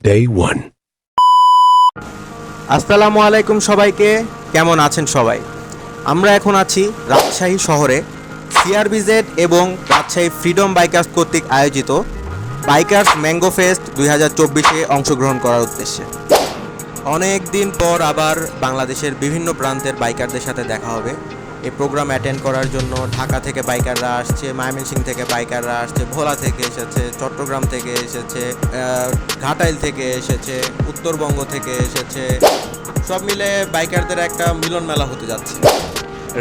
Day 1. আসসালামু আলাইকুম সবাইকে, কেমন আছেন সবাই? আমরা এখন আছি রাজশাহী শহরে সিআরবিজেড এবং রাজশাহী ফ্রিডম বাইকার্স কর্তৃক আয়োজিত বাইকার্স ম্যাঙ্গো ফেস্ট 2024-এ অংশগ্রহণ করার উদ্দেশ্যে। অনেক দিন পর আবার বাংলাদেশের বিভিন্ন প্রান্তের বাইকারদের সাথে দেখা হবে। এই প্রোগ্রাম অ্যাটেন্ড করার জন্য ঢাকা থেকে বাইকাররা আসছে, ময়মনসিংহ থেকে বাইকাররা আসছে, ভোলা থেকে এসেছে, চট্টগ্রাম থেকে এসেছে, ঘাটাইল থেকে এসেছে, উত্তরবঙ্গ থেকে এসেছে। সব মিলে বাইকারদের একটা মিলন মেলা হতে যাচ্ছে।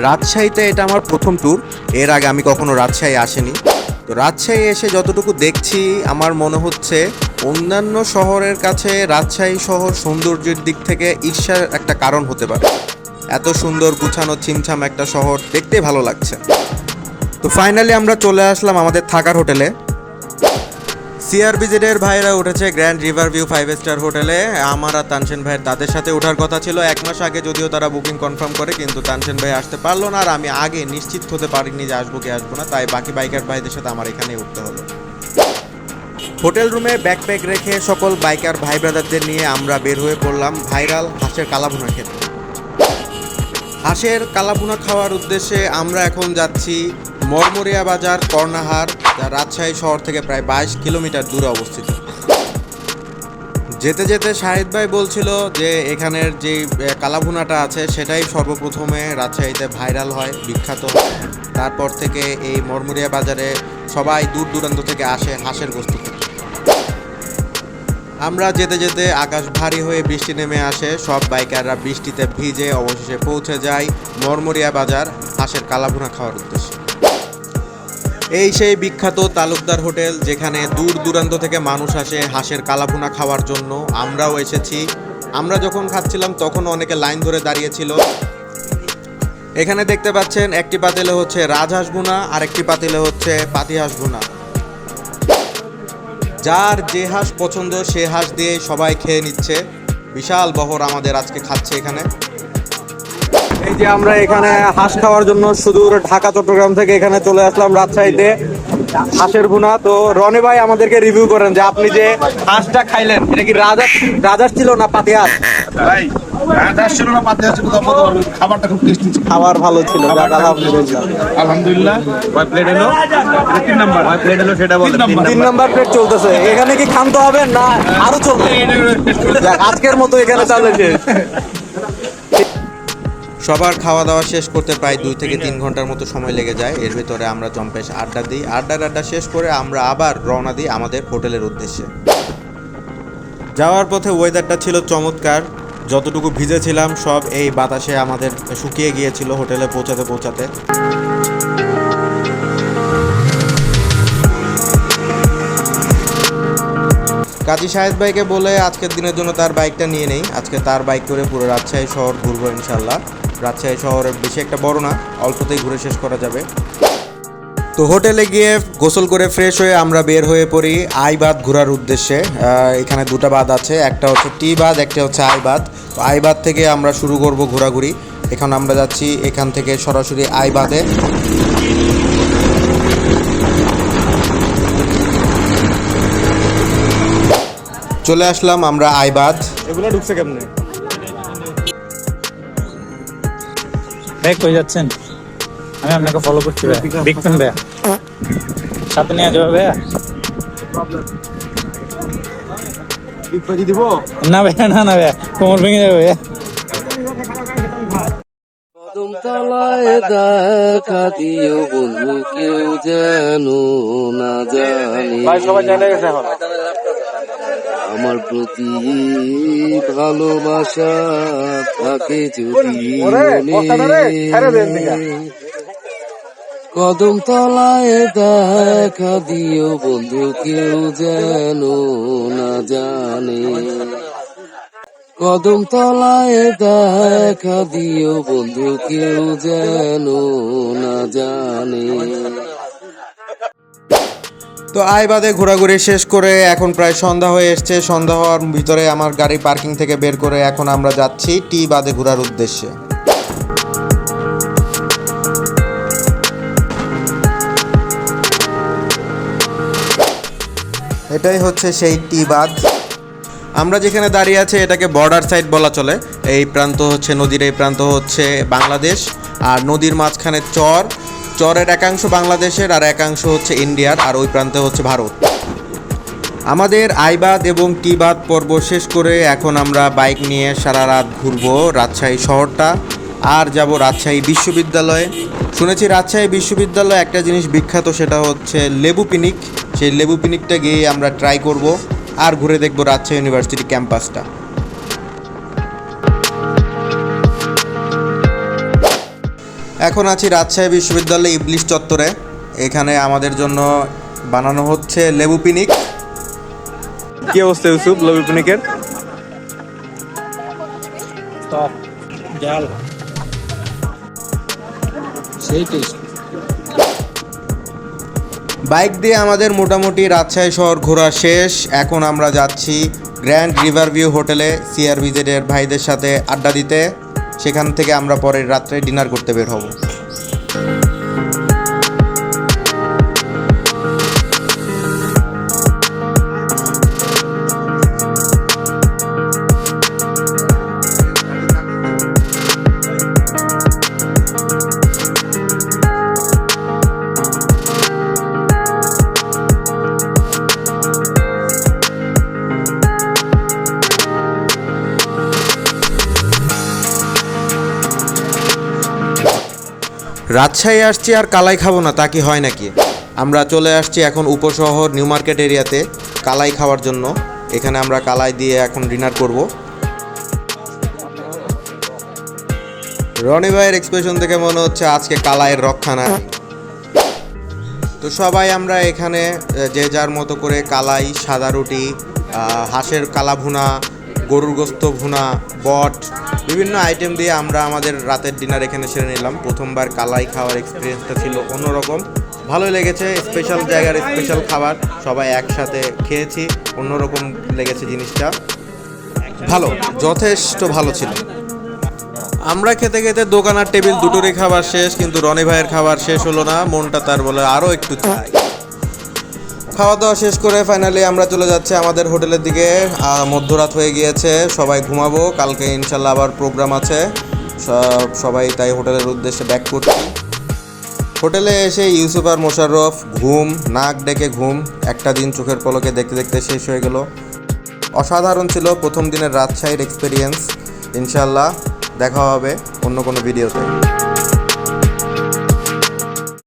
রাজশাহীতে এটা আমার প্রথম ট্যুর। এর আগে আমি কখনো রাজশাহী আসিনি। তো রাজশাহী এসে যতটুকু দেখছি আমার মনে হচ্ছে অন্যান্য শহরের কাছে রাজশাহী শহর সৌন্দর্যের দিক থেকে ঈর্ষার একটা কারণ হতে পারে। এত সুন্দর গুছানো ছিমছাম একটা শহর দেখতে ভালো লাগছে। তো ফাইনালি আমরা চলে আসলাম আমাদের থাকার হোটেলে। সিআরবিজেডের ভাইরা উঠেছে গ্র্যান্ড রিভার ভিউ 5 স্টার হোটেলে। আমার আর তানসেন ভাইয়ের তাদের সাথে ওঠার কথা ছিল 1 মাস আগে, যদিও তারা বুকিং কনফার্ম করে, কিন্তু তানসেন ভাই আসতে পারলো না আর আমি আগে নিশ্চিত হতে পারিনি যে আসবো কি আসবো না, তাই বাকি বাইকার ভাইদের সাথে আমার এখানেই উঠতে হলো। হোটেল রুমে ব্যাকপ্যাক রেখে সকল বাইকার ভাই ব্রাদারদের নিয়ে আমরা বের হয়ে পড়লাম ভাইরাল হাঁসের কালাভুনা খেতে। হাঁসের কালাভুনা খাওয়ার উদ্দেশ্যে আমরা এখন যাচ্ছি মরমরিয়া বাজার কর্ণাহার, যা রাজশাহী শহর থেকে প্রায় 22 কিলোমিটার দূরে অবস্থিত। যেতে যেতে শাহিদ ভাই বলছিল যে এখানের যে কালাভুনাটা আছে সেটাই সর্বপ্রথমে রাজশাহীতে ভাইরাল হয়, বিখ্যাত। তারপর থেকে এই মরমরিয়া বাজারে সবাই দূর দূরান্ত থেকে আসে হাঁসের গোশত খেতে। আমরা যেতে যেতে আকাশ ভারী হয়ে বৃষ্টি নেমে আসে, সব বাইকাররা বৃষ্টিতে ভিজে অবশেষে পৌঁছে যায় মরমরিয়া বাজার হাঁসের কালাভুনা খাওয়ার উদ্দেশ্যে। এই সেই বিখ্যাত তালুকদার হোটেল, যেখানে দূর দূরান্ত থেকে মানুষ আসে হাঁসের কালাভুনা খাওয়ার জন্য। আমরাও এসেছি। আমরা যখন খাচ্ছিলাম তখন অনেকে লাইন ধরে দাঁড়িয়েছিল। এখানে দেখতে পাচ্ছেন একটি পাতিলে হচ্ছে রাজহাঁস ভুনা আর একটি পাতিলে হচ্ছে পাতি হাঁস ভুনা। যার যে হাঁস পছন্দ সে হাঁস দিয়ে সবাই খেয়ে নিচ্ছে। বিশাল বহর আমাদের আজকে খাচ্ছে এখানে। এই যে আমরা এখানে হাঁস খাওয়ার জন্য সুদূর ঢাকা চট্টগ্রাম থেকে এখানে চলে আসলাম রাজশাহীতে হাঁসের ভুনা। তো রনি ভাই আমাদেরকে রিভিউ করেন যে আপনি যে হাঁসটা খাইলেন এটা কি রাজহাঁস ছিল না পাতি হাঁস? ভাই রাজহাঁস ছিল না পাতি হাঁস ছিল, খাবারটা খুব টেস্টি ছিল। খাবার ভালো ছিল, আলহামদুলিল্লাহ। কয় প্লেট হলো? এটা 3 নাম্বার। কয় প্লেট হলো সেটা বলেন। 3 নাম্বার প্লেট চলতেছে। এখানে কি খামতে হবে না আরো চলবে? আজকের মতো এখানে চলেছে। সবার খাওয়া দাওয়া শেষ করতে প্রায় 2 থেকে 3 ঘন্টার মতো সময় লেগে যায়। এর ভিতরে আমরা জম্পেশ আড্ডা দিই। আড্ডা শেষ করে আমরা আবার রওনা দিই আমাদের হোটেলের উদ্দেশ্যে। যাওয়ার পথে ওয়েদারটা ছিল চমৎকার। যতটুকু ভিজেছিলাম সব এই বাতাসে আমাদের শুকিয়ে গিয়েছিল হোটেলে পৌঁছাতে। কাজী শাহেদ ভাইকে বলে আজকের দিনের জন্য তার বাইকটা নিয়ে নেই। আজকে তার বাইক করে পুরো রাজশাহী শহর ঘুরবো ইনশাল্লাহ। রাজশাহী শহরের বেশি একটা বড় না, অল্পতেই ঘুরে শেষ করা যাবে। তো হোটেলে গিয়ে গোসল করে ফ্রেশ হয়ে আমরা বের হয়ে পড়ি আইবাদ ঘোরার উদ্দেশ্যে। এখানে 2টা বাঁধ আছে, একটা হচ্ছে টি বাঁধ, একটা হচ্ছে আইবাদ। তো আইবাদ থেকে আমরা শুরু করব ঘোরাঘুরি। এখন আমরা যাচ্ছি এখান থেকে সরাসরি আইবাদে। চলে আসলাম আমরা আইবাদ। এগুলো ঢুকছে কেমনে? ভাই কই যাচ্ছেন? আমি আপনাকে ফলো করছি ভাই। দেখবেন ভাই, সাথে নিয়ে যাবে ভাই? না ভাই, না ভাই, কোমর ভেঙে যাবে ভাই। কদম তলায় দেখা দিও বন্ধু, কেউ যেন না জানে সবাই চলে গেছে এখন। আমার প্রতি ভালোবাসা থাকে যদি মনে। কদম তলায় দেখা দিও বন্ধু, কেউ যেন না জানে। কদম তলায় দেখা দিও বন্ধু, কেউ যেন না জানে। তো আইবাদে ঘোরাঘুরি শেষ করে এখন প্রায় সন্ধ্যা হয়ে এসছে। সন্ধ্যা হওয়ার ভিতরে আমার গাড়ি পার্কিং থেকে বের করে এখন আমরা যাচ্ছি টি বাঁধে ঘোরার উদ্দেশ্যে। এটাই হচ্ছে সেই টি বাঁধ। আমরা যেখানে দাঁড়িয়ে আছি এটাকে বর্ডার সাইড বলা চলে। এই প্রান্ত হচ্ছে নদীর, এই প্রান্ত হচ্ছে বাংলাদেশ, আর নদীর মাঝখানে চরের একাংশ বাংলাদেশের আর একাংশ হচ্ছে ইন্ডিয়ার, আর ওই প্রান্তে হচ্ছে ভারত। আমাদের আইবাদ এবং টিবাদ পর্ব শেষ করে এখন আমরা বাইক নিয়ে সারা রাত ঘুরবো রাজশাহী শহরটা, আর যাব রাজশাহী বিশ্ববিদ্যালয়ে। শুনেছি রাজশাহী বিশ্ববিদ্যালয়ে একটা জিনিস বিখ্যাত, সেটা হচ্ছে লেবু পিনিক। সেই লেবু পিনিকটা গিয়ে আমরা ট্রাই করব আর ঘুরে দেখব রাজশাহী ইউনিভার্সিটি ক্যাম্পাসটা। এখন আছি রাজশাহী বিশ্ববিদ্যালয়ে ইবলিশ চত্বরে। এখানে আমাদের জন্য বানানো হচ্ছে লেবু পিনিক। কি অবস্থা ইউসুফ লেবু পিনিকের? টক জাল সেই টেস্ট। বাইক দিয়ে আমাদের মোটামুটি রাজশাহী শহর ঘোরা শেষ। এখন আমরা যাচ্ছি গ্র্যান্ড রিভার ভিউ হোটেলে CRBZ এর ভাইদের সাথে আড্ডা দিতে। সেখান থেকে আমরা পরের রাত্রে ডিনার করতে বের হব। রাজশাহী আসছি আর কালাই খাবো না তা কি হয় নাকি? আমরা চলে আসছি এখন উপশহর নিউ মার্কেট এরিয়াতে কালাই খাওয়ার জন্য। এখানে আমরা কালাই দিয়ে এখন ডিনার করব। রনি ভাইয়ের এক্সপ্রেশন দেখে মনে হচ্ছে আজকে কালাইয়ের রক্ষা না। তো সবাই আমরা এখানে যে যার মতো করে কালাই, সাদা রুটি, হাঁসের কালা ভুনা, গরুর গোস্ত ভুনা, বট, বিভিন্ন আইটেম দিয়ে আমরা আমাদের রাতের ডিনার এখানে সেরে নিলাম। প্রথমবার কালাই খাওয়ার এক্সপিরিয়েন্সটা ছিল অন্যরকম, ভালোই লেগেছে। স্পেশাল জায়গার স্পেশাল খাবার সবাই একসাথে খেয়েছি, অন্যরকম লেগেছে জিনিসটা। ভালো, যথেষ্ট ভালো ছিল। আমরা খেতে খেতে দোকান আর টেবিল দুটোরই খাবার শেষ, কিন্তু রনি ভাইয়ের খাবার শেষ হলো না। মনটা তার বলে আরও একটু চাই। খাওয়া দাওয়া শেষ করে ফাইনালি আমরা চলে যাচ্ছি আমাদের হোটেলের দিকে। মধ্যরাত হয়ে গিয়েছে, সবাই ঘুমাবো। কালকে ইনশাল্লাহ আবার প্রোগ্রাম আছে, সবাই তাই হোটেলের উদ্দেশ্যে ব্যাক করছি। হোটেলে এসে ইউসুফ আর মোশাররফ ঘুম, নাক ডেকে ঘুম। একটা দিন চোখের পলকে দেখতে দেখতে শেষ হয়ে গেল। অসাধারণ ছিল প্রথম দিনের রাজশাহীর এক্সপিরিয়েন্স। ইনশাল্লাহ দেখা হবে অন্য কোনো ভিডিওতে।